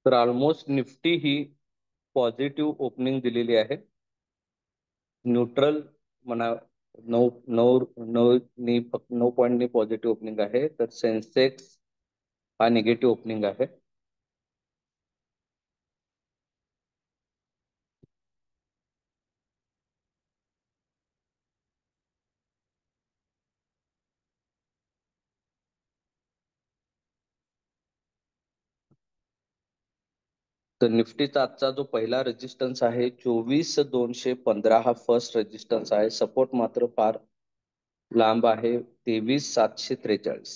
तर almost Nifty ही positive opening दिलेली आहे. न्यूट्रल म्हणा, नऊ नऊ नऊ नी फक्त 9 पॉईंटनी पॉझिटिव्ह ओपनिंग आहे. तर सेन्सेक्स हा निगेटिव्ह ओपनिंग आहे. तर निफ्टीचा आजचा जो पहिला रेजिस्टन्स आहे 24,215 हा फर्स्ट रेजिस्टन्स आहे. सपोर्ट मात्र फार लांब आहे, 23,743.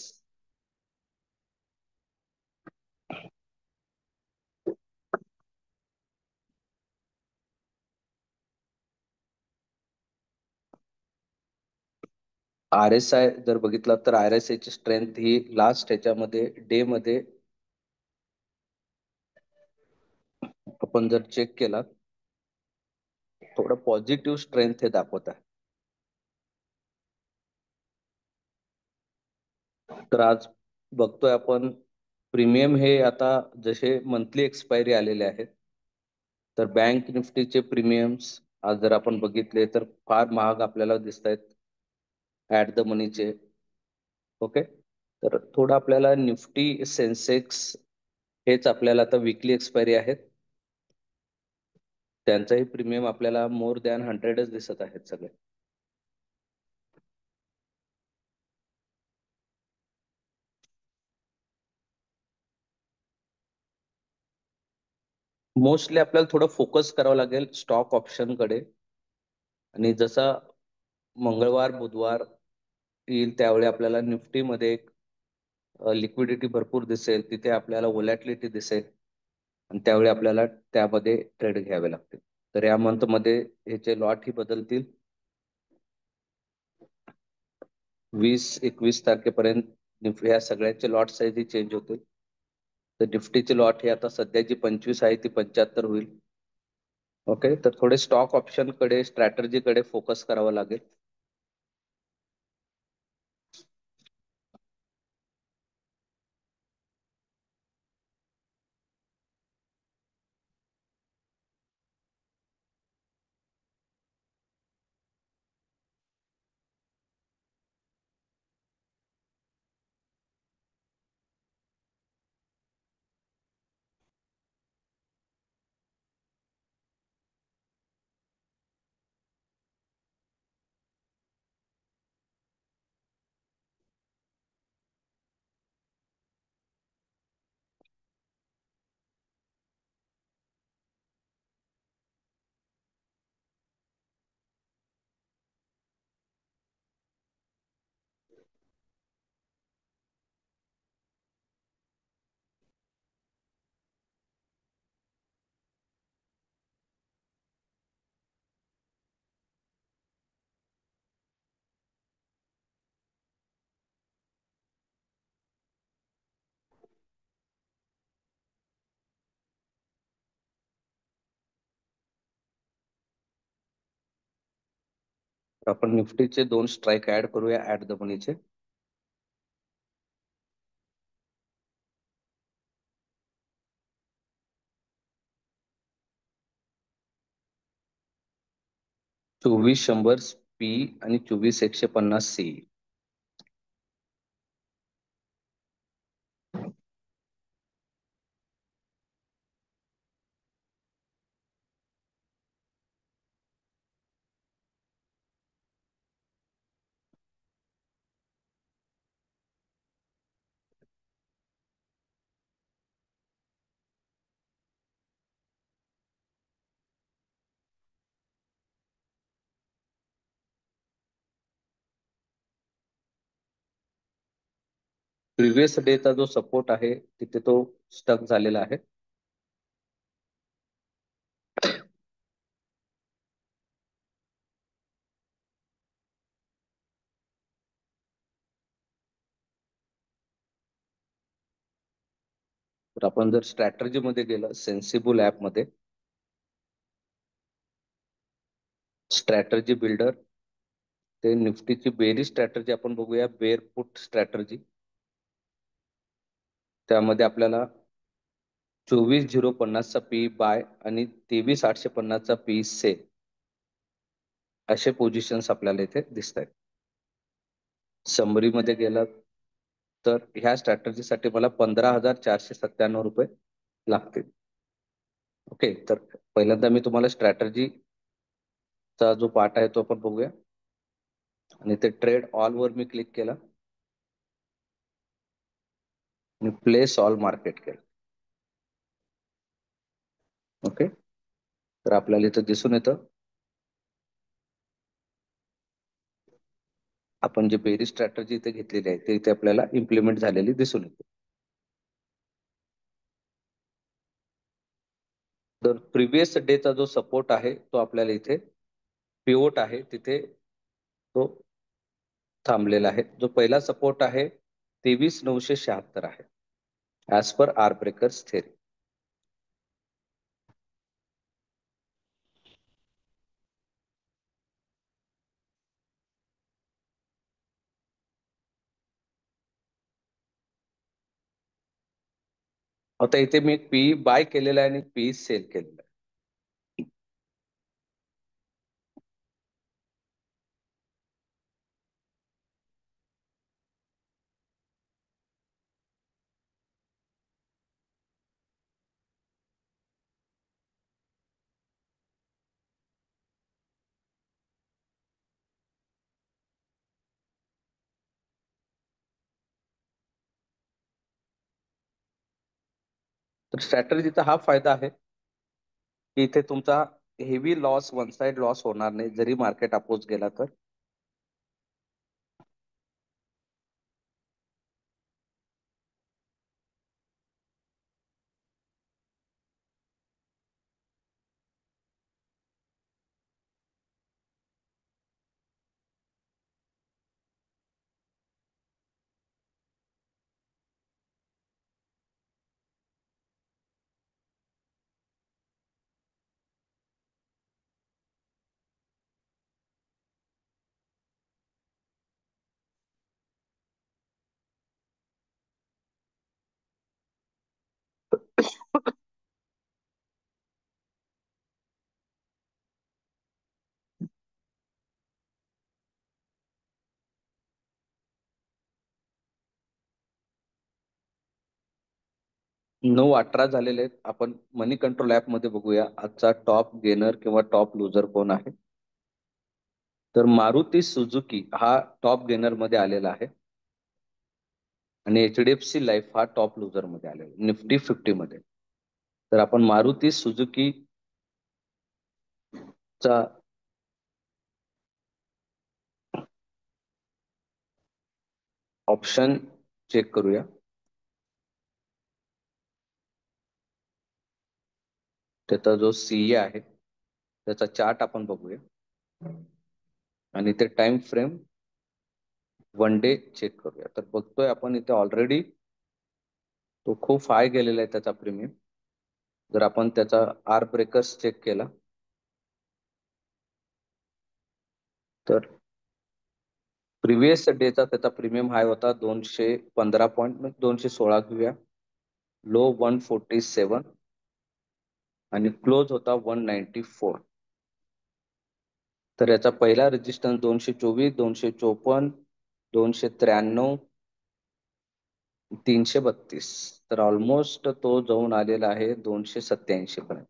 आर एस आय जर बघितला तर आर एस आय ची स्ट्रेंथ ही लास्ट ह्याच्यामध्ये डे मध्ये आपण जर चेक केला, थोडं पॉझिटिव्ह स्ट्रेंथ हे दाखवत आहे. तर आज बघतोय आपण प्रीमियम हे आता जसे मंथली एक्सपायरी आलेले आहेत, तर बँक निफ्टीचे प्रीमियम्स आज जर आपण बघितले तर फार महाग आपल्याला दिसत आहेत ऍट द मनीचे. ओके, तर थोडं आपल्याला निफ्टी सेन्सेक्स हेच आपल्याला आता विकली एक्सपायरी आहेत, त्यांचाही प्रीमियम आपल्याला मोर दॅन 100च दिसत आहेत सगळे. मोस्टली आपल्याला थोडं फोकस करावं लागेल स्टॉक ऑप्शन कडे. आणि जसा मंगळवार बुधवार येईल त्यावेळी आपल्याला निफ्टीमध्ये एक लिक्विडिटी भरपूर दिसेल, तिथे आपल्याला व्होलॅटिलिटी दिसेल आणि त्यावेळी आपल्याला त्यामध्ये ट्रेड घ्यावे लागतील. तर या मंथ मध्ये ह्याचे लॉट ही बदलतील. 20-21 तारखेपर्यंत या सगळ्यांचे लॉट साईज ही चेंज होतील. तर निफ्टीचे लॉट हे आता सध्या जी 25 आहे ती 75 होईल. ओके, तर थोडे स्टॉक ऑप्शन कडे स्ट्रॅटर्जी कडे फोकस करावा लागेल. तर आपण निफ्टीचे 2 स्ट्राईक ऍड करूया ऍट द मनीचे. 24,100 पी आणि 24,150 सी. प्रिव्हियस डेचा जो सपोर्ट आहे तिथे तो स्टक झालेला आहे. तर आपण जर स्ट्रॅटर्जी मध्ये गेलं, सेन्सिबल ऍप मध्ये स्ट्रॅटर्जी बिल्डर, ते निफ्टीची बेरी स्ट्रॅटर्जी आपण बघूया, बेअर पुट स्ट्रॅटर्जी. त्यामध्ये आपल्याला 24,050चा पी बाय आणि 23,850चा पी सेल असे पोझिशन्स आपल्याला इथे दिसत आहेत. समरीमध्ये गेलात तर ह्या स्ट्रॅटर्जीसाठी मला 15,497 रुपये लागतील. ओके, तर पहिल्यांदा मी तुम्हाला स्ट्रॅटर्जीचा जो पार्ट आहे तो आपण बघूया. आणि ते trade all were me click केला आणि प्लेस ऑल मार्केट केलं. ओके, तर आपल्याला इथं दिसून येतं आपण जे बेरी स्ट्रॅटर्जी इथे घेतलेली आहे ते इथे आपल्याला इम्प्लिमेंट झालेली दिसून येते. तर प्रिव्हियस डेचा जो सपोर्ट आहे तो आपल्याला इथे पिवोट आहे तिथे तो थांबलेला आहे. जो पहिला सपोर्ट आहे 23,976 आहे as per R breakers theory. आता इथे मी एक पी बाय केलेला आहे आणि पी सेल केलेला आहे. तर स्ट्रॅटर्जीचा हा फायदा आहे की इथे तुमचा heavy loss one side loss होणार नाही जरी मार्केट अपोज गेला तर. नऊ 18 झालेले आहेत. आपण मनी कंट्रोल ऍप मध्ये बघूया आजचा टॉप गेनर किंवा टॉप लुजर कोण आहे. तर मारुती सुझुकी हा टॉप गेनर मध्ये आलेला आहे आणि HDFC लाईफ हा टॉप लुजर मध्ये आलेला आहे निफ्टी 50 मध्ये. तर आपण मारुती सुझुकी चा ऑप्शन चेक करूया. त्याचा जो सीए आहे त्याचा चार्ट आपण बघूया आणि ते time frame one day check करूया. तर बघतोय आपण इथे ऑलरेडी तो खूप हाय गेलेला आहे त्याचा प्रीमियम. जर आपण त्याचा आर ब्रेकर्स चेक केला तर प्रिव्हियस डेचा त्याचा प्रीमियम हाय होता 215 पॉईंट 216 घेऊया. लो 147 आणि क्लोज होता 194. तर याचा पहिला रेजिस्टन्स 224 254 293 332. तर ऑलमोस्ट तो जाऊन आलेला आहे 287 पर्यंत.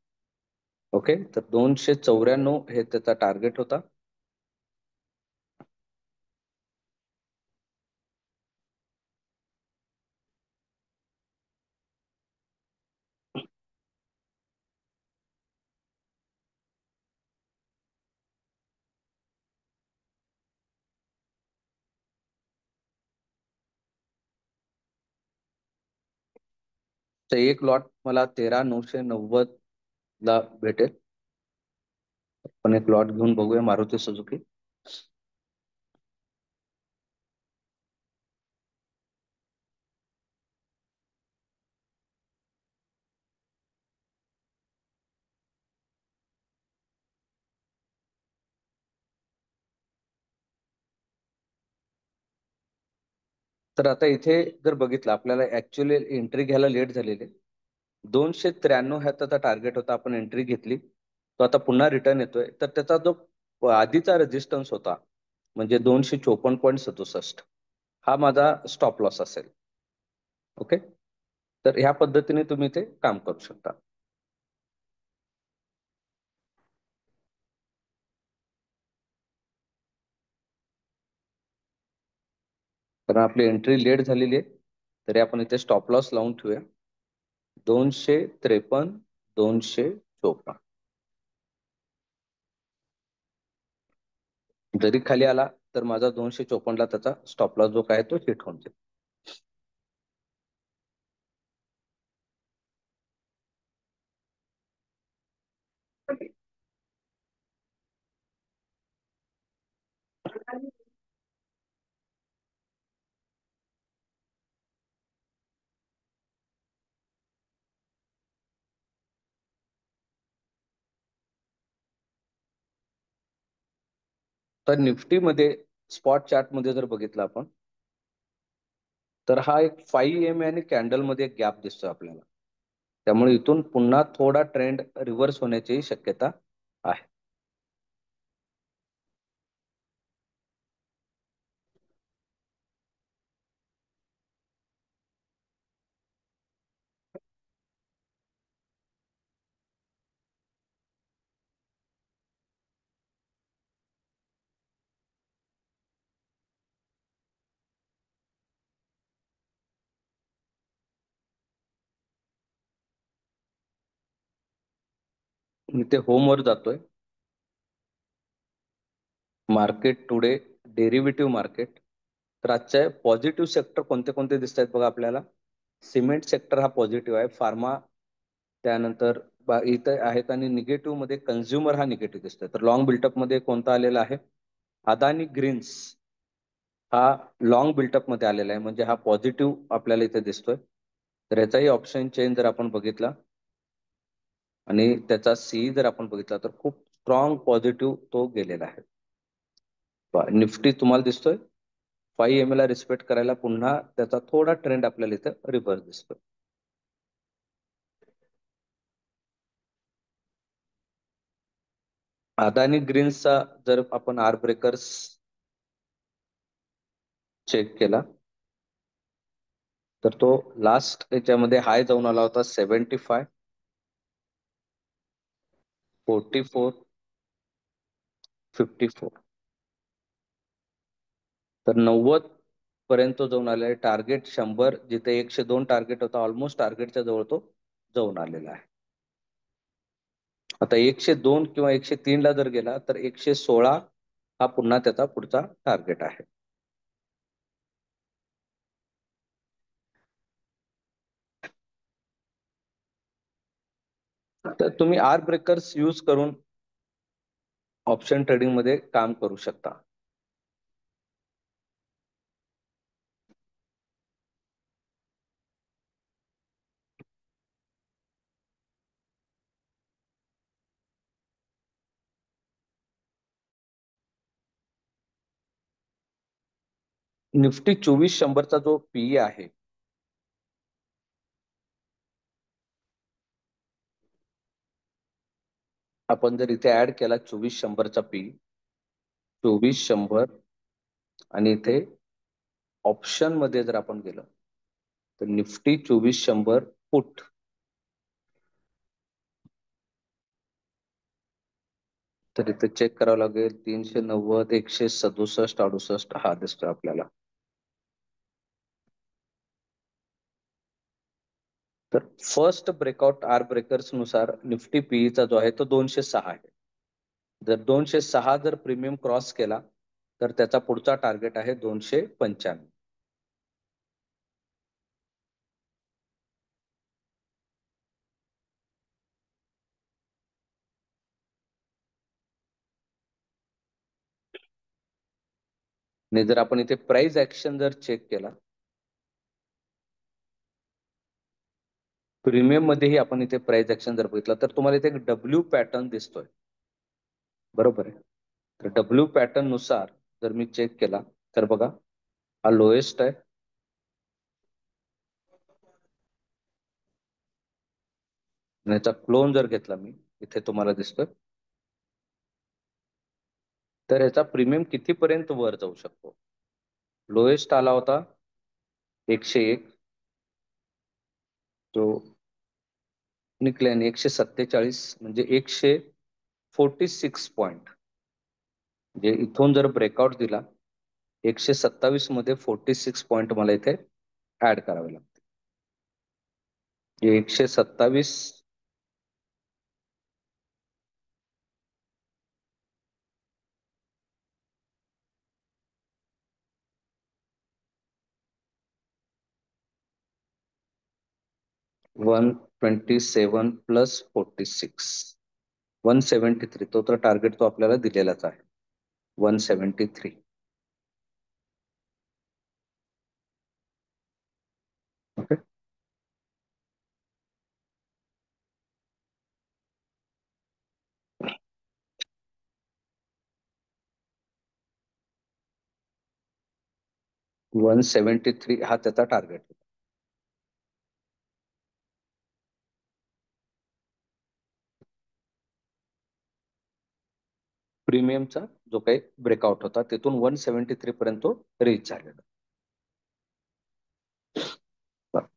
ओके, तर 294 हे त्याचा टार्गेट होता. तर एक लॉट मला 13,990 ला भेटेल. आपण एक लॉट घेऊन बघूया मारुती सुझुकी. तर आता इथे जर बघितलं आपल्याला ऍक्च्युअली एंट्री घ्यायला लेट झालेली आहे. 293 हा त्याचा टार्गेट होता, आपण एंट्री घेतली, तो आता पुन्हा रिटर्न येतोय. तर त्याचा जो आधीचा रेजिस्टन्स होता म्हणजे 254.67, हा माझा स्टॉप लॉस असेल. ओके, तर ह्या पद्धतीने तुम्ही ते काम करू शकता. कारण आपली एंट्री लेट झालेली आहे, तरी आपण इथे स्टॉप लॉस लावून ठेवूया 253, 254. जरी खाली आला तर माझा 254 ला त्याचा स्टॉप लॉस जो काय तो हिट होऊन जाईल. तर निफ्टीमध्ये स्पॉट चार्ट मध्ये जर बघितलं आपण, तर हा एक 5 आणि कॅन्डल मध्ये एक गॅप दिसतोय आपल्याला. त्यामुळे इथून पुन्हा थोडा ट्रेंड रिव्हर्स होण्याची शक्यता आहे. मी ते होमवर जातोय. Market today derivative market. तर आजच्या पॉझिटिव्ह सेक्टर कोणते कोणते दिसत आहेत बघा आपल्याला. सिमेंट सेक्टर हा पॉझिटिव्ह आहे, फार्मा त्यानंतर इथं आहेत, आणि निगेटिव्ह मध्ये कन्झ्युमर हा निगेटिव्ह दिसतोय. तर लॉंग बिल्टअप मध्ये कोणता आलेला आहे, अदानी ग्रीन्स हा लॉंग बिल्टअप मध्ये आलेला आहे, म्हणजे हा पॉझिटिव्ह आपल्याला इथे दिसतोय. तर याचाही ऑप्शन चेंज जर आपण बघितला आणि त्याचा सी जर आपण बघितला तर खूप स्ट्रॉंग पॉझिटिव्ह तो गेलेला आहे. निफ्टी तुम्हाला दिसतोय 5 ला रिस्पेक्ट करायला पुन्हा त्याचा थोडा ट्रेंड आपल्याला इथं रिव्हर्स दिसतोय. अदानी ग्रीन्सचा जर आपण आर ब्रेकर्स चेक केला तर तो लास्ट याच्यामध्ये हाय जाऊन आला होता 75, 44, 54. तर 90 पर्यंत तो जाऊन आलेला आहे. टार्गेट 100, जिथे 102 टार्गेट होता, ऑलमोस्ट टार्गेटच्या जवळ तो जाऊन आलेला आहे. आता 102 किंवा 103 ला जर गेला तर 116 हा पुन्हा त्याचा पुढचा टार्गेट आहे. तर तुम्ही आर ब्रेकर्स यूज करून ऑप्शन ट्रेडिंग मध्ये काम करू शकता. निफ्टी 2400 जो पीई आहे, आपण जर इथे ऍड केला 2400 पी, 2400, आणि इथे ऑप्शन मध्ये जर आपण गेलो तर निफ्टी 2400 पुट, तर इथे चेक करावं लागेल 390, 167, 68 हा दिसतोय आपल्याला. तर फर्स्ट ब्रेकआउट आर ब्रेकर्स नुसार निफ्टी पीईचा जो आहे तो 206 आहे. जर 206 जर प्रीमियम क्रॉस केला तर त्याचा पुढचा टार्गेट आहे 295. आणि जर आपण इथे प्राइस ऍक्शन जर चेक केला, प्रीमियम मध्येही आपण इथे प्राइस ऍक्शन जर बघितला तर तुम्हाला इथे एक डब्ल्यू पॅटर्न दिसतोय, बरोबर आहे. तर डब्ल्यू पॅटर्न नुसार जर मी चेक केला तर बघा, हा लोएस्ट आहे, याचा क्लोन जर घेतला मी, इथे तुम्हाला दिसतोय, तर याचा प्रीमियम कितीपर्यंत वर जाऊ शकतो. लोएस्ट आला होता 101, तो निकल्याने 147, म्हणजे 146 पॉइंट. म्हणजे इथून जर ब्रेकआउट दिला 127 मध्ये 46 पॉइंट मला इथे ऍड करावे लागते. 127, 127 प्लस 46, 173. तो तर टार्गेट तो आपल्याला दिलेलाच आहे, 173. ओके. 173 हा त्याचा टार्गेट. प्रीमियमचा जो काही ब्रेकआउट होता तिथून 173 पर्यंत तो रीच झालेला.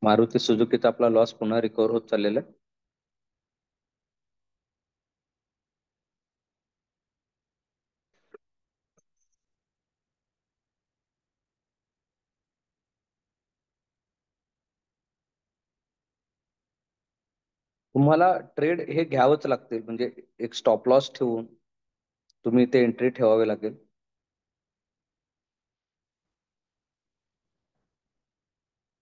मारुती सुझुकीचा आपला लॉस पुन्हा रिकव्हर होत चाललेला आहे. तुम्हाला ट्रेड हे घ्यावंच लागतील, म्हणजे एक स्टॉप लॉस ठेवून तुम्ही ते एंट्री ठेवावे लागेल.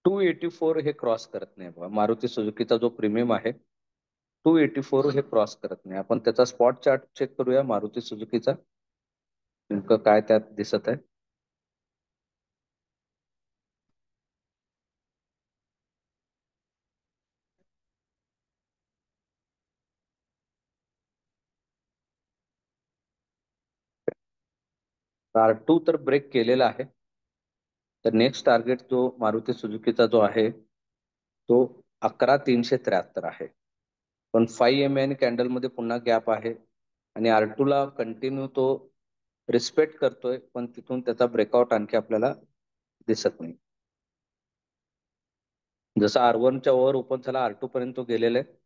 284 हे क्रॉस करत नाही बघा. मारुती सुझुकीचा जो प्रीमियम आहे 284 हे क्रॉस करत नाही. आपण त्याचा स्पॉट चार्ट चेक करूया मारुती सुझुकीचा, नेमकं काय त्यात दिसत आहे. R2 तर ब्रेक केलेला आहे. तर नेक्स्ट टार्गेट जो मारुती सुझुकीचा जो आहे तो 11,373 आहे. पण 5 कॅन्डल मध्ये पुन्हा गॅप आहे आणि R2 ला कंटिन्यू तो रिस्पेक्ट करतोय, पण तिथून त्याचा ब्रेकआउट आणखी आपल्याला दिसत नाही. जसं R1 च्या ओव्हर ओपन झाला R2 पर्यंत तो गेलेला आहे.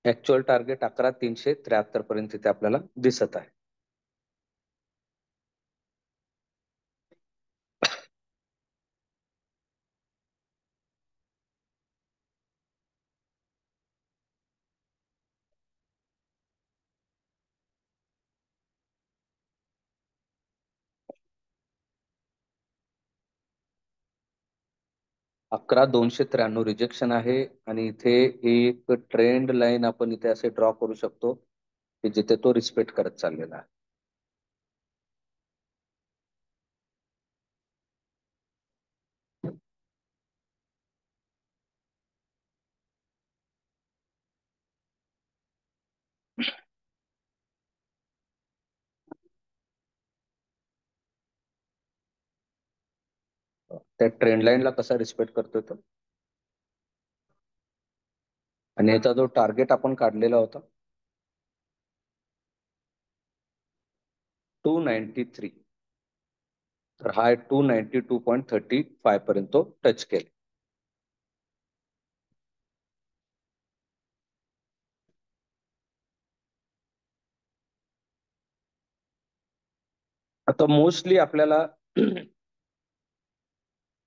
ऍक्च्युअल टार्गेट 11,373 पर्यंत तिथे आपल्याला दिसत आहे. अकरा 293 रिजेक्शन आहे आणि इथे एक ट्रेंड लाईन आपण इथे असे ड्रॉ करू शकतो की जिथे तो रिस्पेक्ट करत चाललेला आहे. त्या ट्रेंड लाईनला कसा रिस्पेक्ट करतोय तो, आणि याचा जो टार्गेट आपण काढलेला होता 293, तर हा 292.35 पर्यंत तो टच केले. आता मोस्टली आपल्याला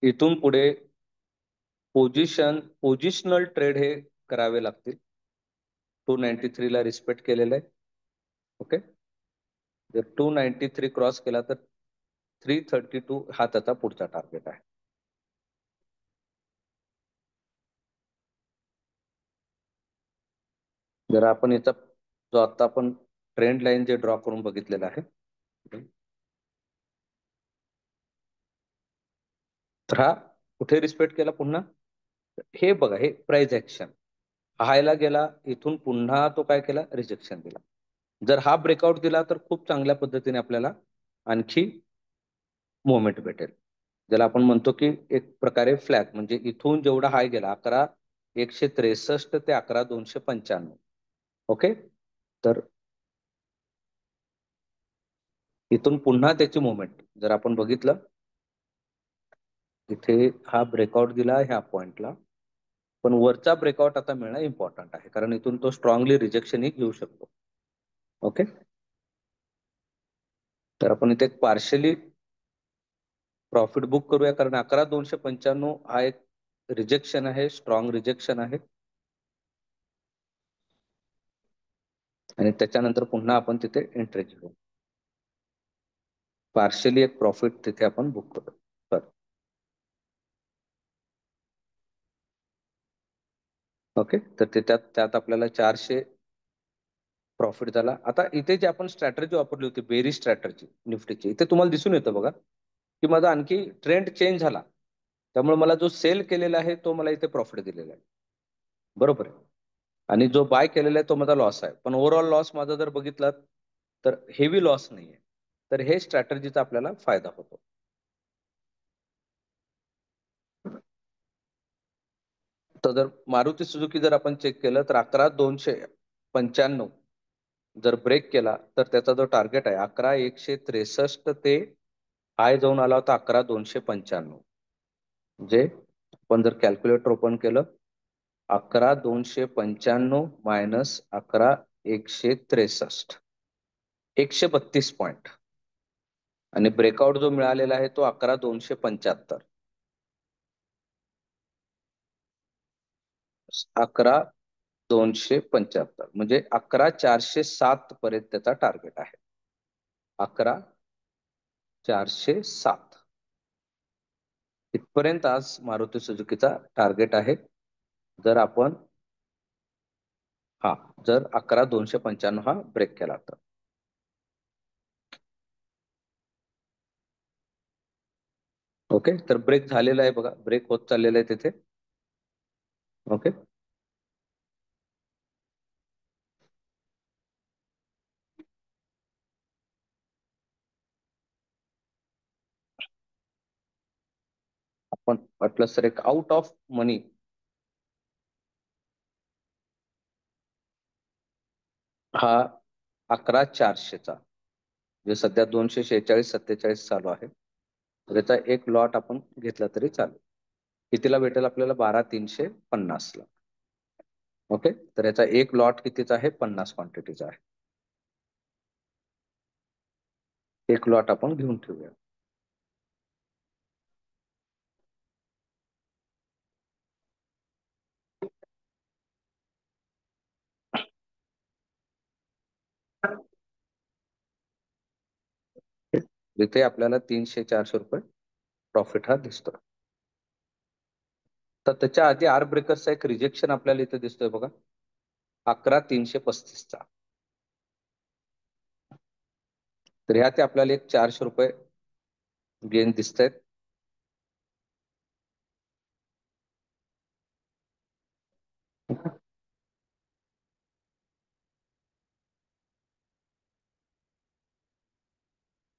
इथून पुढे पोझिशनल ट्रेड हे करावे लागतील. 293 ला रिस्पेक्ट केलेलं आहे. ओके. जर 293 क्रॉस केला तर 332 हा त्याचा पुढचा टार्गेट आहे. जर आपण याचा जो आता आपण ट्रेंड लाईन जे ड्रॉ करून बघितलेला आहे, तर हा कुठे रिस्पेक्ट केला पुन्हा, हे बघा, हे प्राइस ऍक्शन हायला गेला, इथून पुन्हा तो काय केला, रिजेक्शन दिला. जर हा ब्रेकआउट दिला तर खूप चांगल्या पद्धतीने आपल्याला आणखी मुवमेंट भेटेल. ज्याला आपण म्हणतो की एक प्रकारे फ्लॅग, म्हणजे इथून जेवढा हाय गेला 11,163 ते 11,295. ओके. तर इथून पुन्हा त्याची मुवमेंट जर आपण बघितलं, इथे हा ब्रेकआउट दिला ह्या पॉइंटला, पण वरचा ब्रेकआउट आता मिळणं इम्पॉर्टंट आहे, कारण इथून तो स्ट्रॉंगली रिजेक्शनही घेऊ शकतो. ओके. तर आपण इथे पार्शली प्रॉफिट बुक करूया, कारण 11,295 हा एक रिजेक्शन आहे, स्ट्रॉंग रिजेक्शन आहे. आणि त्याच्यानंतर पुन्हा आपण तिथे एंट्री घेऊ. पार्शली एक प्रॉफिट तिथे आपण बुक करू. तर ओके. तर ते त्यात त्यात आपल्याला 400 प्रॉफिट झाला. आता इथे जे आपण स्ट्रॅटर्जी वापरली होती, बेरी स्ट्रॅटर्जी निफ्टीची, इथे तुम्हाला दिसून येतं बघा की माझा आणखी ट्रेंड चेंज झाला. त्यामुळे मला जो सेल केलेला आहे तो मला इथे प्रॉफिट दिलेला आहे. बरोबर आहे. आणि जो बाय केलेला आहे तो माझा लॉस आहे. पण ओव्हरऑल लॉस माझा जर बघितला तर हेवी लॉस नाहीये. तर हे स्ट्रॅटर्जीचा आपल्याला फायदा होतो. तर जर मारुती सुझुकी जर आपण चेक केलं तर 11,295 जर ब्रेक केला तर त्याचा जो टार्गेट आहे 11,163 ते हाय जाऊन आला होता 11,295. म्हणजे आपण जर कॅल्क्युलेटर ओपन केलं, 11,295 मायनस 11,163, 132 पॉइंट. आणि ब्रेकआउट जो मिळालेला आहे तो 11,275, 11,275 म्हणजे 11,407 पर्यंत त्याचा टार्गेट आहे. 11,407 इथपर्यंत आज मारुती सुझुकीचा टार्गेट आहे. जर आपण हा जर 11,295 हा ब्रेक केला तर. ओके. तर ब्रेक झालेला आहे बघा, ब्रेक होत चाललेला आहे तिथे. ओके. आपण वाटलं सर एक आउट ऑफ मनी हा 11,400चा, जे सध्या 246-47 चालू आहे, तर याचा एक लॉट आपण घेतला तरी चालेल. कितीला भेटेल आपल्याला? 12,350 ला. ओके. तर याचा एक लॉट कितीचा आहे? 50 क्वांटिटीचा आहे. एक लॉट आपण घेऊन ठेवूया. इथे आपल्याला 300-400 रुपये प्रॉफिट हा दिसतो. तर त्याच्या आधी आर ब्रेकरचा एक रिजेक्शन आपल्याला इथे दिसतोय बघा, 11,335चा. तर ह्यात आपल्याला एक 400 रुपये गेन दिसत आहेत.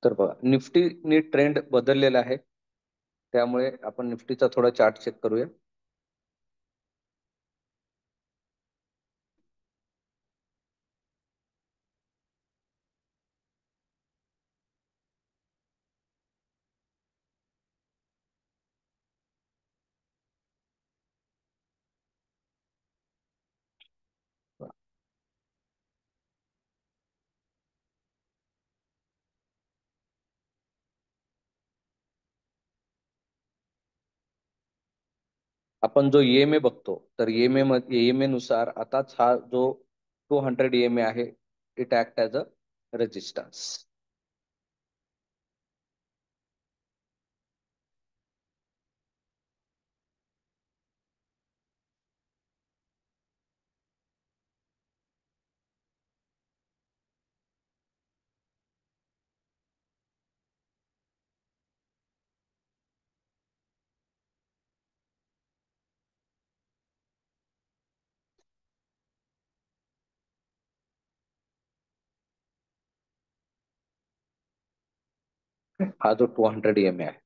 तर बघा, निफ्टीने ट्रेंड बदललेला आहे, त्यामुळे आपण निफ्टीचा थोडा चार्ट चेक करूया. आपण जो ईएमए बघतो, तर ईएमए नुसार आताच हा जो 200 ईएमए आहे, it act as a resistance. हा जो 200 EMA आहे.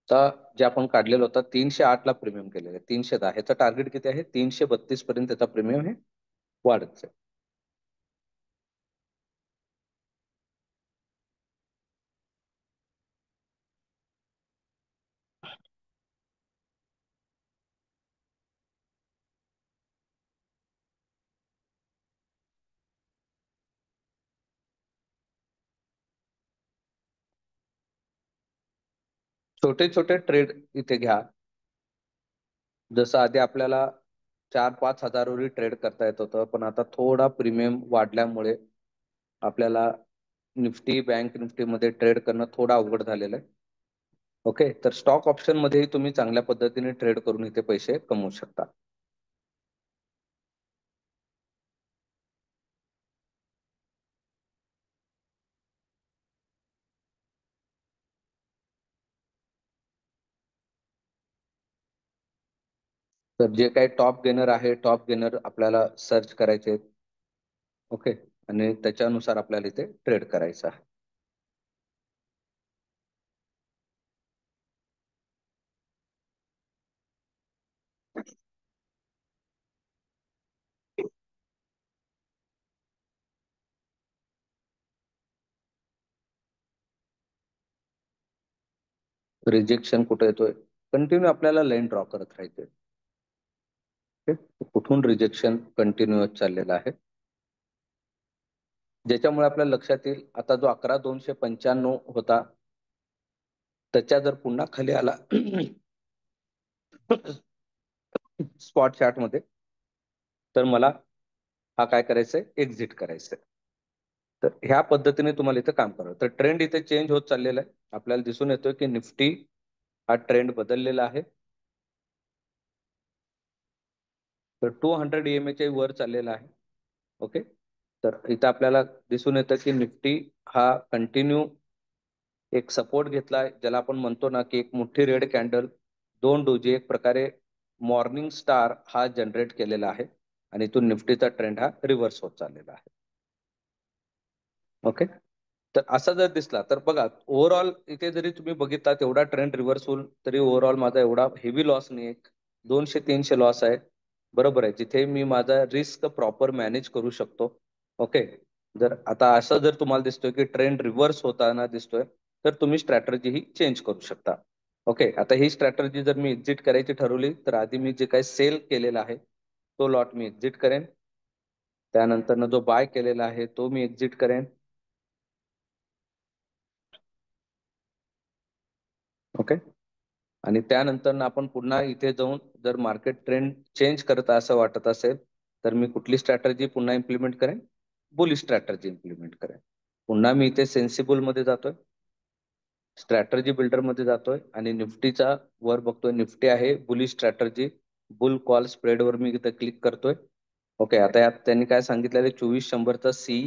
तर जे आपण काढलेलं होतं 308 ला प्रीमियम केलेलं आहे, 310 ह्याचं टार्गेट किती आहे? 332 पर्यंत त्याचा प्रीमियम हे वाढत जाईल. छोटे छोटे ट्रेड इथे घ्या. जसं आधी आपल्याला 4-5 हजारावरही ट्रेड करता येत होतं, पण आता थोडा प्रीमियम वाढल्यामुळे आपल्याला निफ्टी, बँक निफ्टीमध्ये ट्रेड करणं थोडं अवघड झालेलं आहे. ओके, तर स्टॉक ऑप्शन मध्येही तुम्ही चांगल्या पद्धतीने ट्रेड करून इथे पैसे कमवू शकता. तर जे काही टॉप गेनर आहे, टॉप गेनर आपल्याला सर्च करायचे. ओके, आणि त्याच्यानुसार आपल्याला इथे ट्रेड करायचं आहे. रिजेक्शन कुठे येतोय? कंटिन्यू आपल्याला लाईन ड्रॉ करत राहायचे. ओके, कुठून रिजेक्शन कंटिन्यू चाललेलं आहे, ज्याच्यामुळे आपल्या लक्षात येईल आता जो 11,295 होता त्याच्या जर पुन्हा खाली आला स्पॉट चार्ट मध्ये, तर मला हा काय करायचंय? एक्झिट करायचंय. तर ह्या पद्धतीने तुम्हाला इथं काम करावं. तर ट्रेंड इथे चेंज होत चाललेला आहे. आपल्याला दिसून येतोय की निफ्टी हा ट्रेंड बदललेला आहे. तर 200 EMA च्या वर चाललेला आहे. ओके, तर इथं आपल्याला दिसून येतं की निफ्टी हा कंटिन्यू एक सपोर्ट घेतलाय, ज्याला आपण म्हणतो ना की एक मोठी रेड कॅन्डल, दोन डोजी, एक प्रकारे मॉर्निंग स्टार हा जनरेट केलेला आहे आणि इथून निफ्टीचा ट्रेंड हा रिव्हर्स होत चाललेला आहे. ओके, तर असा जर दिसला तर बघा, ओव्हरऑल इथे जरी तुम्ही बघितला तेवढा ट्रेंड रिव्हर्स होईल तरी ओव्हरऑल माझा एवढा हेवी लॉस नाही. 200-300 लॉस आहे. बरोबर आहे, जिथे मी माझा रिस्क प्रॉपर मॅनेज करू शकतो. ओके, जर आता असं जर तुम्हाला दिसतोय की ट्रेंड रिव्हर्स होताना दिसतोय, तर तुम्ही स्ट्रॅटर्जी ही चेंज करू शकता. ओके, आता ही स्ट्रॅटर्जी जर मी एक्झिट करायची ठरवली तर आधी मी जे काही सेल केलेला आहे तो लॉट मी एक्झिट करेन. त्यानंतर जो बाय केलेला आहे तो मी एक्झिट करेन. ओके, आणि त्यानंतर आपण पुन्हा इथे जाऊन जर मार्केट ट्रेंड चेंज करत असं वाटत असेल तर मी कुठली स्ट्रॅटर्जी पुन्हा इम्प्लिमेंट करेन? बुलिश स्ट्रॅटर्जी इम्प्लिमेंट करेन. पुन्हा मी इथे सेन्सिबल मध्ये जातोय, स्ट्रॅटर्जी बिल्डर मध्ये जातोय आणि निफ्टीचा वर बघतोय, निफ्टी आहे bullish strategy, boule call spread वर मी इथे क्लिक करतोय. ओके, आता यात त्यांनी काय सांगितलेलं आहे? 2400 सी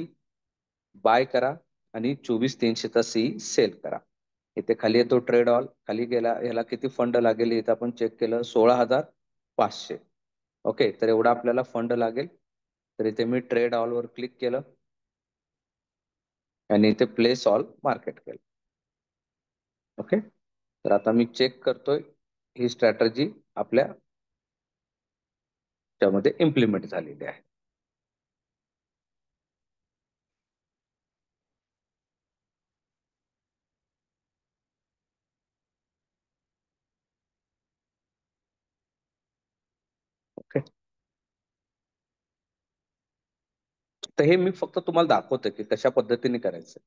बाय करा आणि 24,300 सी सेल करा. इथे खाली येतो ट्रेड ऑल, खाली गेला, याला किती फंड लागेल इथं आपण चेक केलं, 16,500. ओके, तर एवढा आपल्याला फंड लागेल. तर इथे मी ट्रेड ऑल वर क्लिक केलं आणि इथे प्लेस ऑल मार्केट केलं. ओके, तर आता मी चेक करतोय ही स्ट्रॅटर्जी आपल्या त्यामध्ये इम्प्लिमेंट झालेली आहे. ओके, तर हे मी फक्त तुम्हाला दाखवतोय की कशा पद्धतीने करायचं.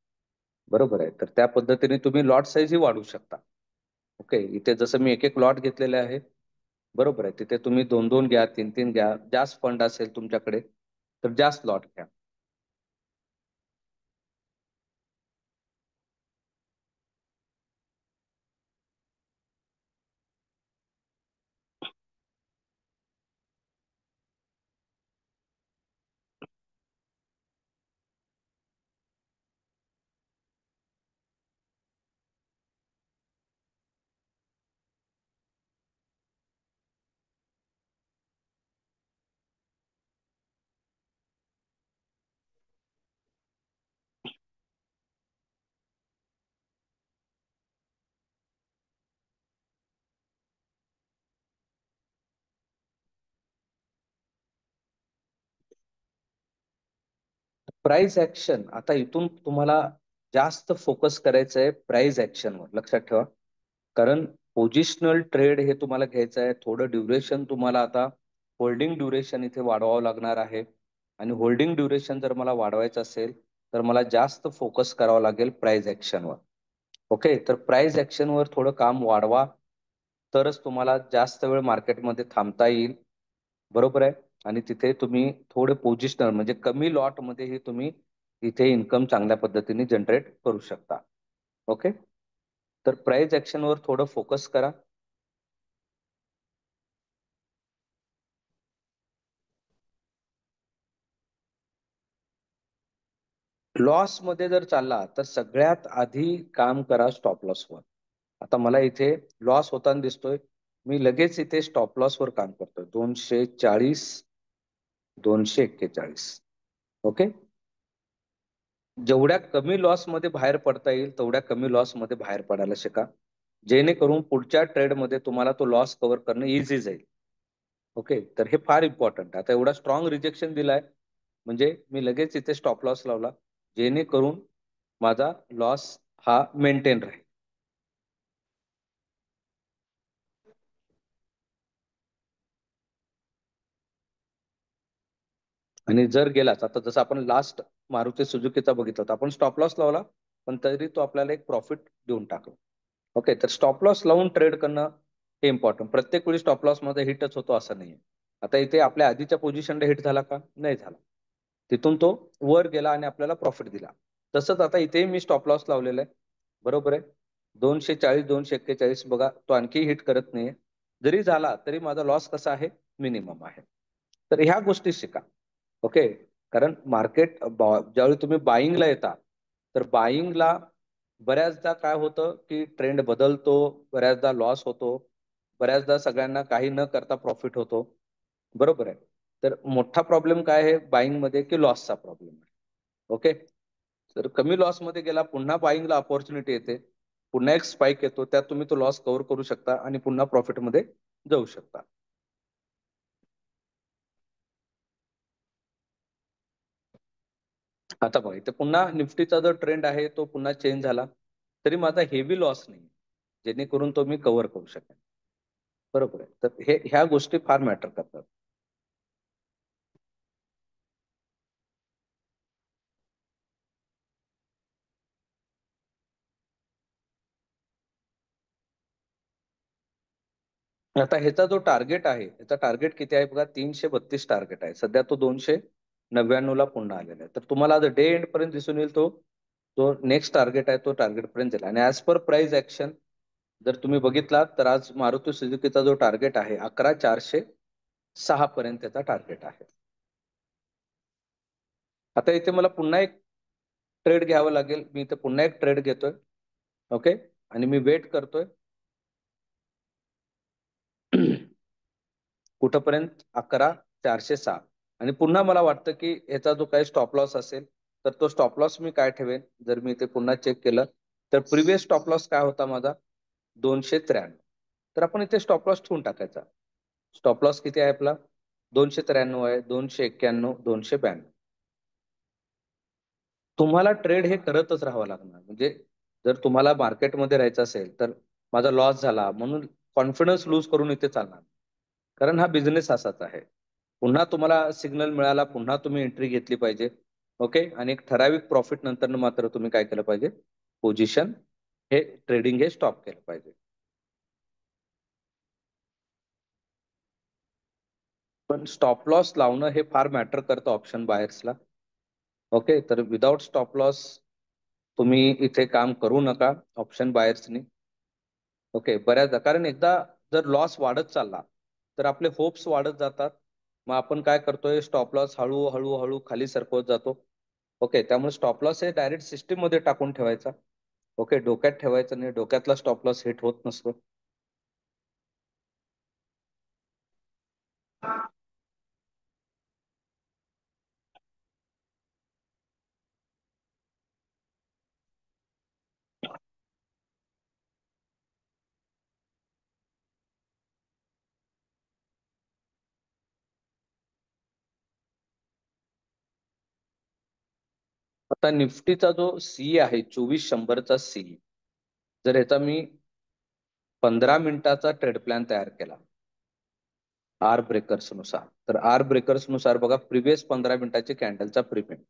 बरोबर आहे, तर त्या पद्धतीने तुम्ही लॉट साईज ही वाढवू शकता. ओके, इथे जसं मी एक एक लॉट घेतलेले आहे, बरोबर आहे, तिथे तुम्ही 2-2 घ्या, 3-3 घ्या, जास्त फंड असेल तुमच्याकडे तर जास्त लॉट घ्या. प्राइस ऍक्शन, आता इथून तुम्हाला जास्त फोकस करायचं आहे प्राइस ऍक्शनवर, लक्षात ठेवा. कारण पोझिशनल ट्रेड हे तुम्हाला घ्यायचं आहे. थोडं ड्युरेशन तुम्हाला आता होल्डिंग ड्युरेशन इथे वाढवावं लागणार आहे. आणि होल्डिंग ड्युरेशन जर मला वाढवायचं असेल तर मला जास्त फोकस करावं लागेल प्राइस ऍक्शनवर. ओके, तर प्राइस ऍक्शनवर थोडं काम वाढवा, तरच तुम्हाला जास्त वेळ मार्केटमध्ये थांबता येईल. बरोबर आहे. आणि तिथे तुम्ही थोडे पोझिशनल म्हणजे कमी लॉट मध्येही तुम्ही इथे इन्कम चांगल्या पद्धतीने जनरेट करू शकता. ओके, तर प्राइस ऍक्शनवर थोडं फोकस करा. लॉस मध्ये जर चालला तर सगळ्यात आधी काम करा स्टॉप लॉसवर. आता मला इथे लॉस होताना दिसतोय, मी लगेच इथे स्टॉप लॉसवर काम करतोय. 240, 241. ओके, जेवढ्या कमी लॉस मध्ये बाहेर पडता येईल तेवढ्या कमी लॉस मध्ये बाहेर पडायला शिका, जेणेकरून पुढच्या ट्रेड मध्ये तुम्हाला तो लॉस कव्हर करणं इझी जाईल. ओके, तर हे फार इम्पॉर्टंट. आता एवढा स्ट्रॉंग रिजेक्शन दिलाय म्हणजे मी लगेच इथे स्टॉप लॉस लावला, जेणेकरून माझा लॉस हा मेंटेन राहील. आणि जर गेलाच, आता जसं आपण लास्ट मारुती सुझुकीचा बघितला होता, आपण स्टॉप लॉस लावला पण तरी तो आपल्याला एक प्रॉफिट देऊन टाकला. ओके, तर स्टॉप लॉस लावून ट्रेड करणं हे इम्पॉर्टंट. प्रत्येक वेळी स्टॉप लॉस मध्ये हिटच होतो असं नाहीये. आता इथे आपल्या आधीच्या पोझिशनला हिट झाला का? नाही झाला. तिथून तो वर गेला आणि आपल्याला प्रॉफिट दिला. तसंच आता इथेही मी स्टॉप लॉस लावलेला आहे. बरोबर आहे. 240, 241 बघा, तो आणखी हिट करत नाहीये. जरी झाला तरी माझा लॉस कसा आहे? मिनिमम आहे. तर ह्या गोष्टी शिका. ओके, कारण मार्केट ज्यावेळी तुम्ही बाईंगला येता तर बाईंगला बऱ्याचदा काय होतं की ट्रेंड बदलतो, बऱ्याचदा लॉस होतो, बऱ्याचदा सगळ्यांना काही न करता प्रॉफिट होतो. बरोबर आहे. तर मोठा प्रॉब्लेम काय आहे बाईंग मध्ये की लॉसचा प्रॉब्लेम आहे. ओके, तर कमी लॉस मध्ये गेला, पुन्हा बाईंगला अपॉर्च्युनिटी येते, पुन्हा एक स्पाइक येतो, त्यात तुम्ही तो लॉस कव्हर करू शकता आणि पुन्हा प्रॉफिट मध्ये जाऊ शकता. आता बघा इथे पुन्हा निफ्टीचा जो ट्रेंड आहे तो पुन्हा चेंज झाला, तरी माझा हेवी लॉस नाही, जेणेकरून तो मी कव्हर करू शकेन. बरोबर आहे. तर ह्या गोष्टी फार मॅटर करतात. आता ह्याचा जो टार्गेट आहे, ह्याचा टार्गेट किती आहे बघा, 332 टार्गेट आहे. सध्या तो 299 ला पुन्हा आलेला आहे. तर तुम्हाला डे एंड पर्यंत दिसून येईल तो जो नेक्स्ट टार्गेट आहे तो टार्गेट पर्यंत जाईल. आणि ऍज पर प्राइस ऍक्शन जर तुम्ही बघितलात तर आज मारुती सुझुकीचा जो टार्गेट आहे 11,406 पर्यंत त्याचा टार्गेट आहे. आता इथे मला पुन्हा एक ट्रेड घ्यावं लागेल. मी इथे पुन्हा एक ट्रेड घेतोय. ओके, आणि मी वेट करतोय कुठपर्यंत? 11,406. आणि पुन्हा मला वाटतं की ह्याचा जो काही स्टॉप लॉस असेल तर तो स्टॉप लॉस मी काय ठेवेन, जर मी ते पुन्हा चेक केलं तर प्रिव्हियस स्टॉप लॉस काय होता माझा? 293. तर आपण इथे स्टॉप लॉस ठेवून टाकायचा. स्टॉप लॉस किती आहे आपला? 293 आहे, 291, 292. तुम्हाला ट्रेड हे करतच राहावं लागणार. म्हणजे जर तुम्हाला मार्केटमध्ये राहायचं असेल तर माझा लॉस झाला म्हणून कॉन्फिडन्स लूज करून इथे चालणार नाही. कारण हा बिझनेस असाच आहे. पुन्हा तुम्हाला सिग्नल मिळाला, पुन्हा तुम्ही एंट्री घेतली पाहिजे. ओके, आणि एक ठराविक प्रॉफिट नंतर मात्र तुम्ही काय केलं पाहिजे? पोझिशन हे ट्रेडिंग हे स्टॉप केलं पाहिजे. पण स्टॉप लॉस लावणं हे फार मॅटर करतं ऑप्शन बायर्सला. ओके, तर विदाउट स्टॉप लॉस तुम्ही इथे काम करू नका ऑप्शन बायर्सनी. ओके, बऱ्याचदा कारण एकदा जर लॉस वाढत चालला तर आपले होप्स वाढत जातात. मग आपण काय करतोय, स्टॉप लॉस हळू हळू हळू खाली सरकवत जातो. ओके, त्यामुळे स्टॉप लॉस हे डायरेक्ट सिस्टीम मध्ये टाकून ठेवायचा. ओके, डोक्यात ठेवायचं नाही, डोक्यातला स्टॉप लॉस हिट होत नसतो. आता निफ्टीचा जो सी आहे 2400चा सी, जर याचा मी 15 मिनिटाचा ट्रेड प्लॅन तयार केला आर ब्रेकर्स नुसार, तर आर ब्रेकर्स नुसार बघा प्रिव्हियस 15 मिनिटाचे कॅन्डलचा प्रीमियम,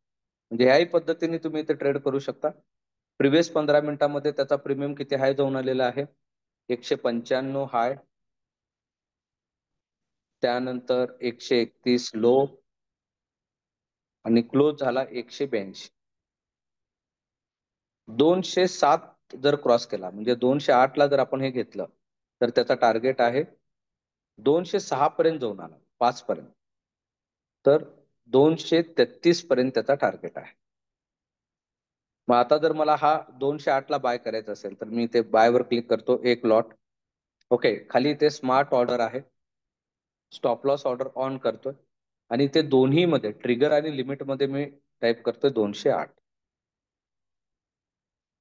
म्हणजे ह्याही पद्धतीने तुम्ही इथे ट्रेड करू शकता. प्रिव्हियस 15 मिनिटामध्ये त्याचा प्रीमियम किती हाय जाऊन आलेला आहे, 195 हाय, त्यानंतर 131 लो आणि क्लोज झाला 182. 207 जर क्रॉस केला, म्हणजे 208 ला जर आपण हे घेतलं तर त्याचा टार्गेट आहे 206 पर्यंत जाऊन आला, 5 पर्यंत, तर 233 पर्यंत त्याचा टार्गेट आहे. मग आता जर मला हा 208 ला बाय करायचा असेल तर मी इथे बाय वर क्लिक करतो, एक लॉट. ओके, खाली इथे स्मार्ट ऑर्डर आहे, स्टॉप लॉस ऑर्डर ऑन करतोय आणि ते दोन्ही मध्ये ट्रिगर आणि लिमिट मध्ये मी टाईप करतोय 208.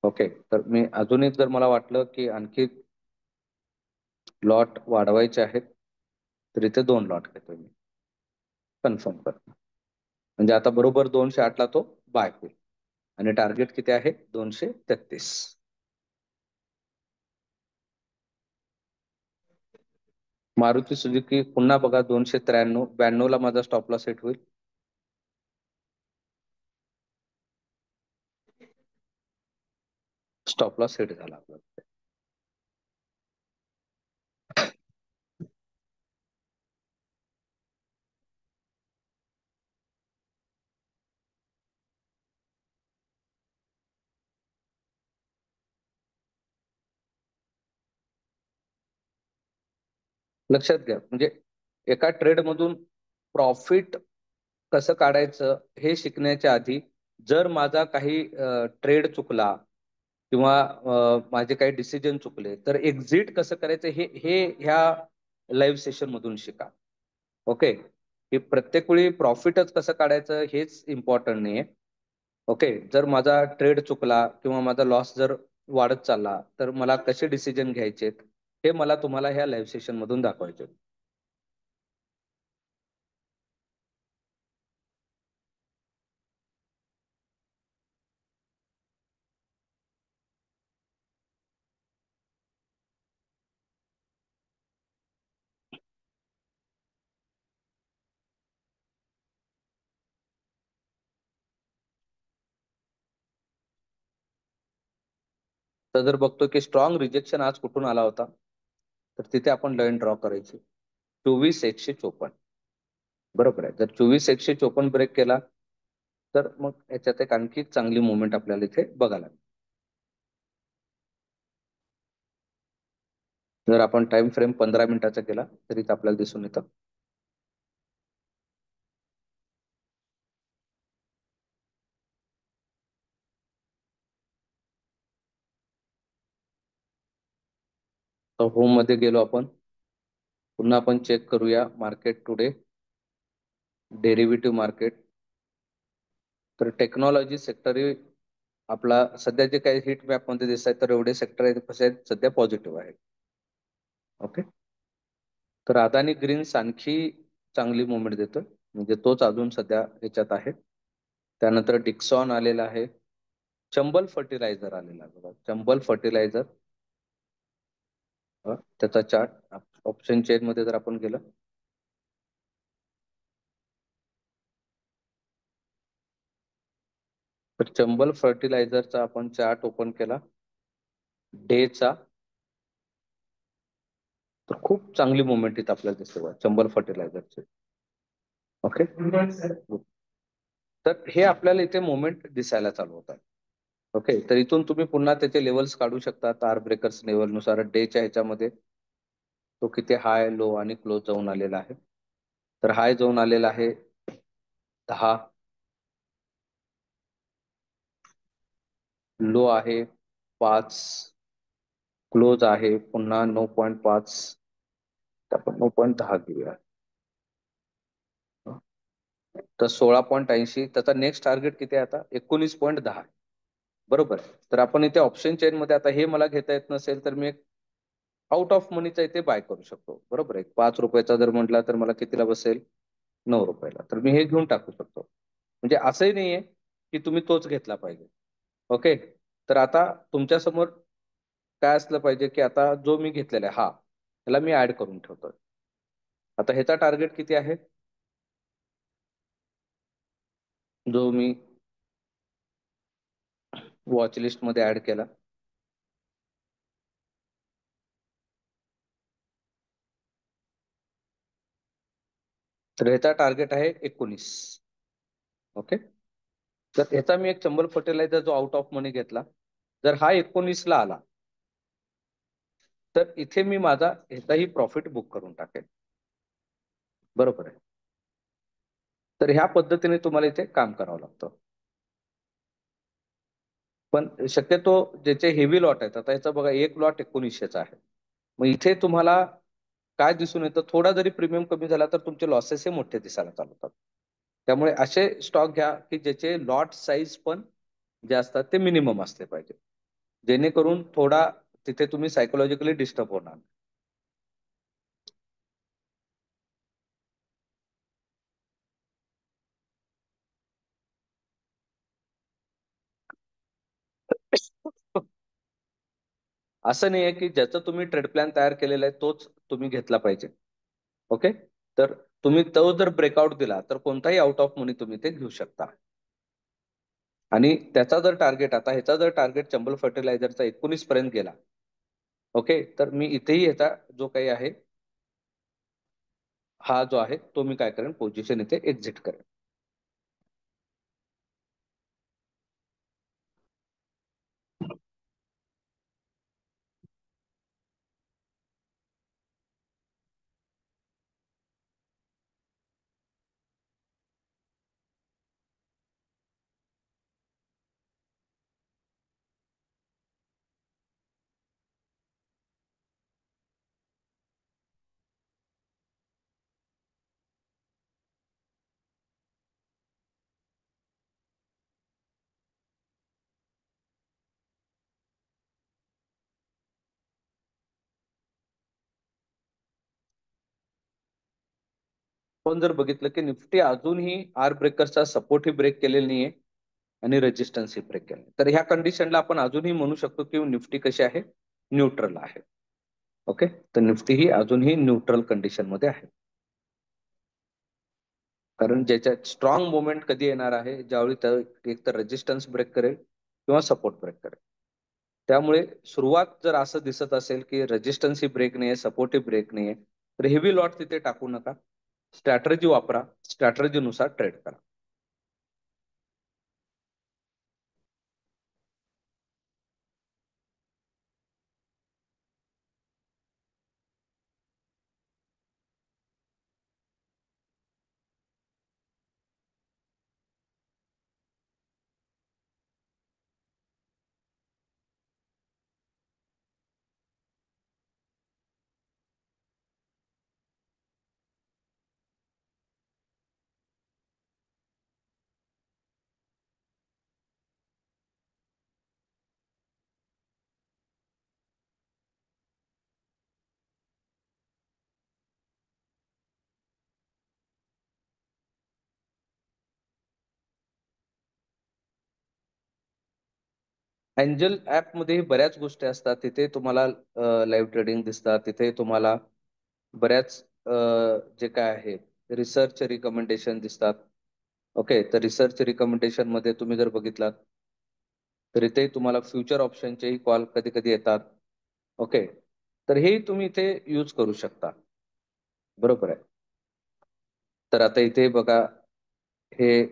ओके, तर मी अजून एक जर मला वाटलं की आणखी लॉट वाढवायचे आहेत तर इथे 2 लॉट घेतोय मी, कन्फर्म करतो. म्हणजे आता बरोबर 208 ला तो बाय होईल आणि टार्गेट किती आहे 233. मारुती सुझुकी पुन्हा बघा 293, 92 ला माझा स्टॉप लॉस सेट होईल. स्टॉप लॉस सेट झाला आपला. लक्षात घ्या, म्हणजे एका ट्रेड मधून प्रॉफिट कसं काढायचं हे शिकण्याच्या आधी जर माझा काही ट्रेड चुकला किंवा माझे काही डिसिजन चुकले तर एक्झिट कसं करायचं हे हे ह्या लाईव्ह सेशन मधून शिका. ओके, हे प्रत्येक वेळी प्रॉफिटच कसं काढायचं हेच इम्पॉर्टंट नाहीये. ओके, जर माझा ट्रेड चुकला किंवा माझा लॉस जर वाढत चालला तर मला कसे डिसिजन घ्यायचे हे मला तुम्हाला ह्या लाईव्ह सेशन मधून दाखवायचे. तर जर बघतो की स्ट्रॉंग रिजेक्शन आज कुठून आला होता, तर तिथे आपण लाईन ड्रॉ करायची 24,154. बरोबर आहे, जर 24,154 ब्रेक केला तर मग याच्यात एक आणखी चांगली मुवमेंट आपल्याला इथे बघायला मिळेल. जर आपण टाइम फ्रेम 15 मिनिटाचा केला तरी ते आपल्याला दिसून येतं. तर होम मध्ये गेलो आपण, पुन्हा आपण चेक करूया मार्केट टुडे, डेरिव्हेटिव्ह मार्केट. तर टेक्नॉलॉजी सेक्टर आपला सध्या जे काही हिट मॅप मध्ये दिसत आहेत तर एवढे सेक्टर आहेत कसे आहेत सध्या पॉझिटिव्ह आहेत. ओके, तर अदानी ग्रीन्स आणखी चांगली मुवमेंट देतोय, म्हणजे तोच अजून सध्या ह्याच्यात आहे. त्यानंतर डिक्सॉन आलेला आहे, चंबल फर्टिलायझर आलेला आहे बघा, चंबल फर्टिलायझर, त्याचा चार्ट ऑप्शन चेन मध्ये जर आपण गेलं तर चंबल फर्टिलायझरचा आपण चार्ट ओपन केला डेचा, तर खूप चांगली मुवमेंट इथं आपल्याला दिसते बघा चंबल फर्टिलायझरचे. ओके, तर हे आपल्याला इथे मुवमेंट दिसायला चालू होत आहे. ओके, तर इथून तुम्ही पुन्हा त्याचे लेवल्स काढू शकता आर ब्रेकर्स लेवल नुसार डेच्या ह्याच्यामध्ये तो किती हाय लो आणि क्लोज जाऊन आलेला आहे. तर हाय जाऊन आलेला आहे 10, लो आहे 5, क्लोज आहे पुन्हा 9.5, आपण 9.10 घेऊया, तर 16.80. त्याचा नेक्स्ट टार्गेट किती आहे आता 19.10. बरोबर, तर आपण इथे ऑप्शन चेन मध्ये आता हे मला घेता येत नसेल तर मी आउट ऑफ मनीचा इथे बाय करू शकतो. बरोबर आहे, 5 रुपयाचा जर म्हटला तर मला कितीला बसेल 9 रुपयाला, तर मी हे घेऊन टाकू शकतो. म्हणजे असंही नाहीये की तुम्ही तोच घेतला पाहिजे. ओके. तर आता तुमच्या समोर काय असलं पाहिजे की आता जो मी घेतलेला आहे हा, त्याला मी ऍड करून ठेवतोय. आता ह्याचा टार्गेट किती आहे, जो मी वॉच लिस्ट मध्ये ऍड केला. तर ह्याचा टार्गेट आहे 19. ओके. तर ह्याचा मी एक चंबल फर्टिलायझर जो आउट ऑफ मनी घेतला, जर हा 19 ला आला तर इथे मी माझा ह्याचाही प्रॉफिट बुक करून टाकेल. बरोबर आहे. तर ह्या पद्धतीने तुम्हाला इथे काम करावं लागतं. पण शक्यतो ज्याचे हेवी लॉट आहेत, आता याचा बघा एक लॉट 1900चा आहे. मग इथे तुम्हाला काय दिसून येतं, थोडा जरी प्रीमियम कमी झाला तर तुमचे लॉसेस हे मोठे दिसायला चालू होतात. त्यामुळे असे स्टॉक घ्या की ज्याचे लॉट साईज पण जे असतात ते मिनिमम असले पाहिजे, जेणेकरून थोडा तिथे तुम्ही सायकोलॉजिकली डिस्टर्ब होणार. असं नाही आहे की ज्याचं तुम्ही ट्रेड प्लॅन तयार केलेला आहे तोच तुम्ही घेतला पाहिजे. ओके. तर तुम्ही तो जर ब्रेकआउट दिला तर कोणताही आउट ऑफ मनी तुम्ही ते घेऊ शकता. आणि त्याचा जर टार्गेट, आता ह्याचा जर टार्गेट चंबल फर्टिलायझरचा 19 पर्यंत गेला, ओके, तर मी इथेही ह्याचा जो काही आहे हा जो आहे तो मी काय करेन, पोझिशन इथे एक्झिट करेन. पण जर बघितलं की निफ्टी अजूनही आर ब्रेकरचा सपोर्टही ब्रेक केलेला नाहीये आणि रेजिस्टन्सही ब्रेक केला, तर ह्या कंडिशनला आपण अजूनही म्हणू शकतो की निफ्टी कशी आहे, न्यूट्रल आहे. ओके. तर निफ्टी ही अजूनही न्यूट्रल कंडिशन मध्ये आहे. कारण ज्याच्यात स्ट्रॉंग मुवमेंट कधी येणार आहे, ज्यावेळी एक तर रेजिस्टन्स ब्रेक करेल किंवा सपोर्ट ब्रेक करेल. त्यामुळे सुरुवात जर असं दिसत असेल की रेजिस्टन्स ही ब्रेक नाहीये, सपोर्ट ही ब्रेक नाहीये, तर हेवी लॉट तिथे टाकू नका. स्ट्रॅटर्जी वापरा, स्ट्रॅटर्जीनुसार ट्रेड करा. एंजल ऍप मध्ये बऱ्याच गोष्टी असतात. तिथे तुम्हाला लाईव्ह ट्रेडिंग दिसतात, तिथे तुम्हाला बऱ्याच जे काय आहे रिसर्च रिकमेंडेशन दिसतात. ओके. तर रिसर्च रिकमेंडेशन मध्ये तुम्ही जर बघितलात तर इथे तुम्हाला फ्युचर ऑप्शनचेही कॉल कधी कधी येतात. ओके. तर हे तुम्ही इथे यूज करू शकता. बरोबर आहे. तर आता इथे बघा, हे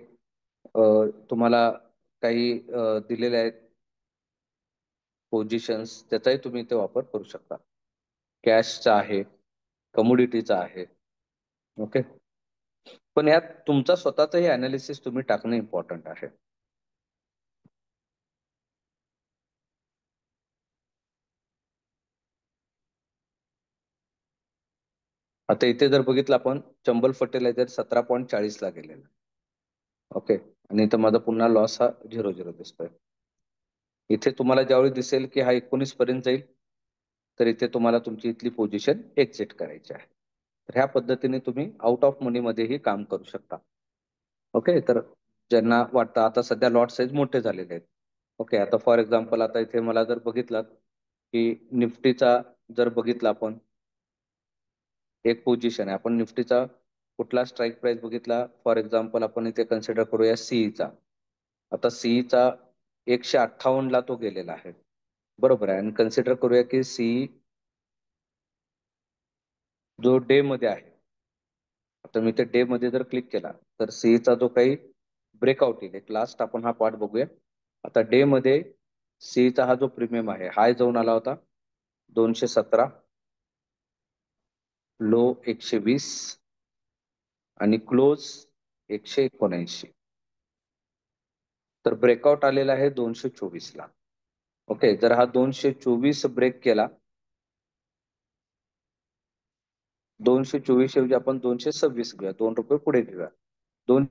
तुम्हाला काही दिलेले आहेत पोझिशन्स, त्याचाही तुम्ही इथे वापर करू शकता. कॅशचा आहे, कमोडिटीचा आहे. ओके. पण यात तुमचा स्वतःचंही अनालिसिस तुम्ही टाकणं इम्पॉर्टंट आहे. आता इथे जर बघितलं आपण, चंबल फर्टिलायझर 17.40 ला गेलेलं. ओके. आणि इथं माझा पुन्हा लॉस हा 0-0 दिसतोय. इथे तुम्हाला ज्यावेळी दिसेल की हा 19 पर्यंत जाईल, तर इथे तुम्हाला तुमची इथली पोझिशन एक्झिट करायची आहे. तर ह्या पद्धतीने तुम्ही आउट ऑफ मनी मध्येही काम करू शकता. ओके. तर ज्यांना वाटतं आता सध्या लॉट साईज मोठे झालेले आहेत. ओके, आता फॉर एक्झाम्पल आता इथे मला जर बघितलं की निफ्टीचा जर बघितला आपण एक पोझिशन आहे, आपण निफ्टीचा कुठला स्ट्राईक प्राइस बघितला, फॉर एक्झाम्पल आपण इथे कन्सिडर करूया सीईचा. आता सीईचा 158 ला तो गेलेला आहे, बरोबर आहे. आणि कन्सिडर करूया की सीई जो डे मध्ये आहे, आता मी ते डे मध्ये जर क्लिक केला तर सीईचा जो काही ब्रेकआउट येईल, एक लास्ट आपण हा पार्ट बघूया. आता डे मध्ये सीईचा हा जो प्रीमियम आहे, हाय जाऊन आला होता 217, लो 120 आणि क्लोज 179. तर ब्रेकआउट आलेला आहे 224 ला. ओके, जर हा 224 ब्रेक केला, 224 ऐवजी आपण 226 घेऊया, 2 रुपये पुढे घेऊया, दोन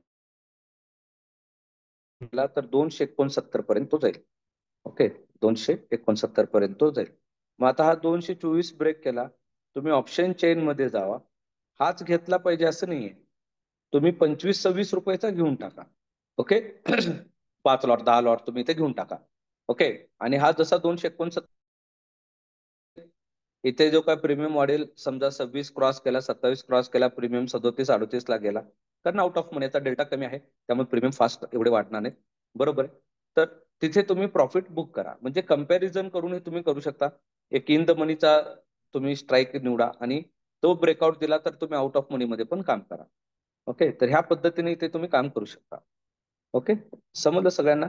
ला तर 269 पर्यंत तो जाईल. ओके, 269 पर्यंत तो जाईल. मग आता हा 224 ब्रेक केला, तुम्ही ऑप्शन चेन मध्ये जावा. हाच घेतला पाहिजे असं नाहीये, तुम्ही 25-26 रुपयाचा घेऊन टाका. ओके, 5 लॉट 10 लॉट तुम्ही इथे घेऊन टाका. ओके, आणि हा जसा 269 इथे जो काय प्रीमियम वाढेल, समजा 26 क्रॉस केला, 27 क्रॉस केला, प्रीमियम 37-38 ला गेला, कारण आउट ऑफ मनीचा डेल्टा कमी आहे, त्यामुळे प्रीमियम फास्ट एवढे वाढणार नाही, बरोबर आहे. तर तिथे तुम्ही प्रॉफिट बुक करा. म्हणजे कंपॅरिझन करून हे तुम्ही करू शकता. एक इन द मनीचा तुम्ही स्ट्राईक निवडा आणि तो ब्रेकआउट दिला तर तुम्ही आउट ऑफ मनी मध्ये पण काम करा. ओके, तर ह्या पद्धतीने इथे तुम्ही काम करू शकता. ओके, समजलं सगळ्यांना?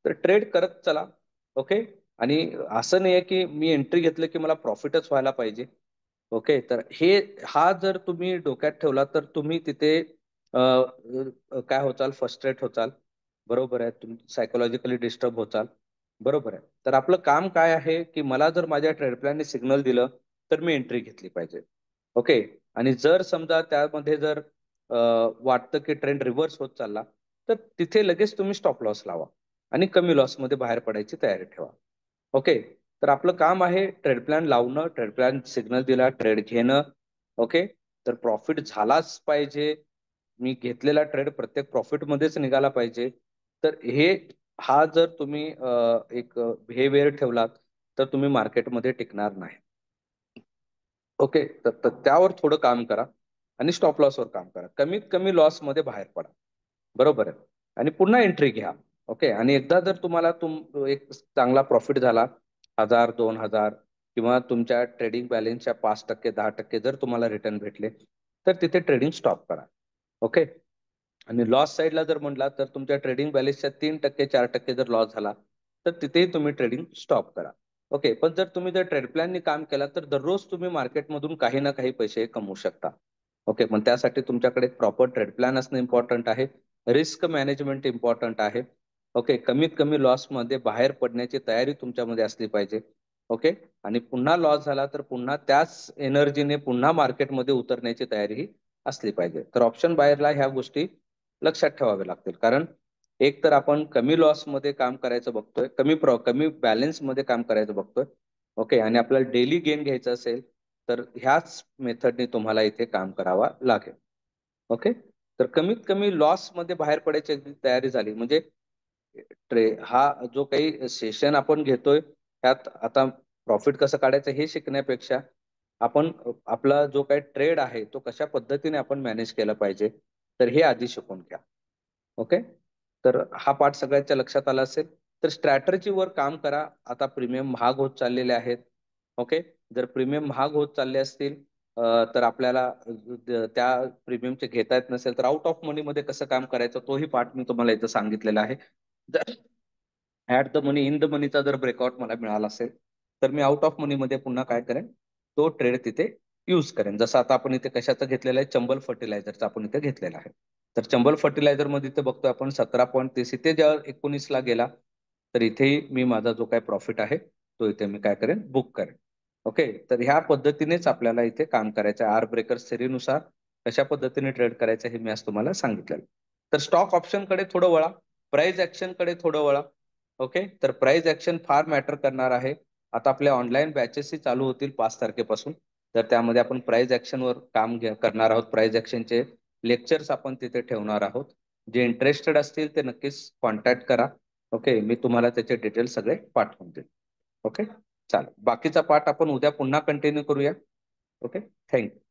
तर ट्रेड करत चला. ओके, आणि असं नाही आहे की मी एंट्री घेतलं की मला प्रॉफिटच व्हायला पाहिजे. ओके, तर हा जर तुम्ही डोक्यात ठेवला तर तुम्ही तिथे काय होचाल, फ्रस्ट्रेट होचाल, बरोबर आहे, तुम्ही सायकोलॉजिकली डिस्टर्ब होचाल, बरोबर आहे. तर आपलं काम काय आहे की मला जर माझ्या ट्रेड प्लॅनने सिग्नल दिलं तर मी एंट्री घेतली पाहिजे. ओके, आणि जर समजा त्यामध्ये जर वाटतं की ट्रेंड रिव्हर्स होत चालला तर तिथे लगेच तुम्ही स्टॉप लॉस लावा आणि कमी लॉस मध्ये बाहेर पडायची तयारी ठेवा. ओके, तर आपलं काम आहे ट्रेड प्लॅन लावणं, ट्रेड प्लॅन सिग्नल दिला, ट्रेड घेणं. ओके, तर प्रॉफिट झालाच पाहिजे, मी घेतलेला ट्रेड प्रत्येक प्रॉफिट मध्येच निघाला पाहिजे. तर हा जर तुम्ही एक बिहेवियर ठेवलात तर तुम्ही मार्केटमध्ये टिकणार नाही. ओके, तर त्यावर थोडं काम करा आणि स्टॉप लॉसवर काम करा, कमीत कमी लॉस मध्ये बाहेर पडा, बरोबर आहे, आणि पुन्हा एंट्री घ्या. ओके, आणि एकदा जर तुम्हाला एक चांगला प्रॉफिट झाला, 1000-2000 किंवा तुमच्या ट्रेडिंग बॅलन्सच्या 5%-10% जर तुम्हाला रिटर्न भेटले तर तिथे ट्रेडिंग स्टॉप करा. ओके, आणि लॉस साईडला जर म्हटला तर तुमच्या ट्रेडिंग बॅलन्सच्या 3%-4% जर लॉस झाला तर तिथेही तुम्ही ट्रेडिंग स्टॉप करा. ओके, पण जर तुम्ही जर ट्रेड प्लॅननी काम केला तर दररोज तुम्ही मार्केटमधून काही ना काही पैसे कमवू शकता. ओके, पण त्यासाठी तुमच्याकडे प्रॉपर ट्रेड प्लॅन असणं इम्पॉर्टंट आहे, रिस्क मॅनेजमेंट इम्पॉर्टंट आहे. ओके, कमीत कमी लॉस मध्ये बाहेर पडण्याची तयारी तुमच्यामध्ये असली पाहिजे. ओके, आणि पुन्हा लॉस झाला तर पुन्हा त्याच एनर्जीने पुन्हा मार्केटमध्ये उतरण्याची तयारी असली पाहिजे. तर ऑप्शन बायरला ह्या गोष्टी लक्षात ठेवाव्या लागतील, कारण एक तर आपण कमी लॉस मध्ये काम करायचं बघतोय, कमी बॅलन्स मध्ये काम करायचं बघतोय. ओके, आणि आपल्याला डेली गेन घ्यायचं असेल तर ह्याच मेथडने तुम्हाला इथे काम करावा लागेल. ओके, तर कमीत कमी लॉस मध्ये बाहेर पडायची अगदी तयारी झाली म्हणजे हा जो काही सेशन आपण घेतोय त्यात आता प्रॉफिट कसं काढायचं हे शिकण्यापेक्षा आपण आपला जो काही ट्रेड आहे तो कशा पद्धतीने आपण मॅनेज केला पाहिजे तर हे आधी शिकून घ्या. ओके, तर हा पार्ट सगळ्यांच्या लक्षात आला असेल. तर स्ट्रॅटर्जीवर काम करा. आता प्रीमियम महाग होत चाललेले आहेत. ओके, जर प्रीमियम महाग होत चालले असतील तर आपल्याला त्या प्रीमियमचे घेता येत नसेल तर आउट ऑफ मनी मध्ये कसं काम करायचं तोही पार्ट मी तुम्हाला इथं सांगितलेला आहे. जर at the money in the मनीचा जर ब्रेकआउट मला मिळाला असेल तर मी आउट ऑफ मनी मध्ये पुन्हा काय करेन, तो ट्रेड तिथे यूज करेन. जसं आता आपण इथे कशाचं घेतलेलं आहे, चंबल फर्टिलायझरचा आपण इथे घेतलेला आहे. तर चंबल फर्टिलायझर मध्ये इथे बघतोय आपण 17.30, इथे जेव्हा 19 ला गेला तर इथेही मी माझा जो काही प्रॉफिट आहे तो इथे मी काय करेन, बुक करेन. ओके, तर ह्या पद्धतीनेच आपल्याला इथे काम करायचं आहे. आर ब्रेकर सेरीनुसार कशा पद्धतीने ट्रेड करायचं हे मी आज तुम्हाला सांगितलेलं. तर स्टॉक ऑप्शन कडे थोडं वळा, प्राइस ऍक्शन कडे थोडं वळा. ओके, तर प्राइस ऍक्शन फार मॅटर करणार आहे. आता आपल्या ऑनलाईन बॅचेसही चालू होतील 5 तारखेपासून, तर त्यामध्ये आपण प्राइस ऍक्शन वर काम करणार आहोत. प्राइस ऍक्शनचे लेक्चर्स आपण तिथे ठेवणार आहोत. जे इंटरेस्टेड असतील ते नक्कीच कॉन्टॅक्ट करा. ओके, मी तुम्हाला त्याचे डिटेल्स सगळे पाठवून देईन. ओके, चालेल. बाकीचा पार्ट आपण उद्या पुन्हा कंटिन्यू करूया. Okay, thank you.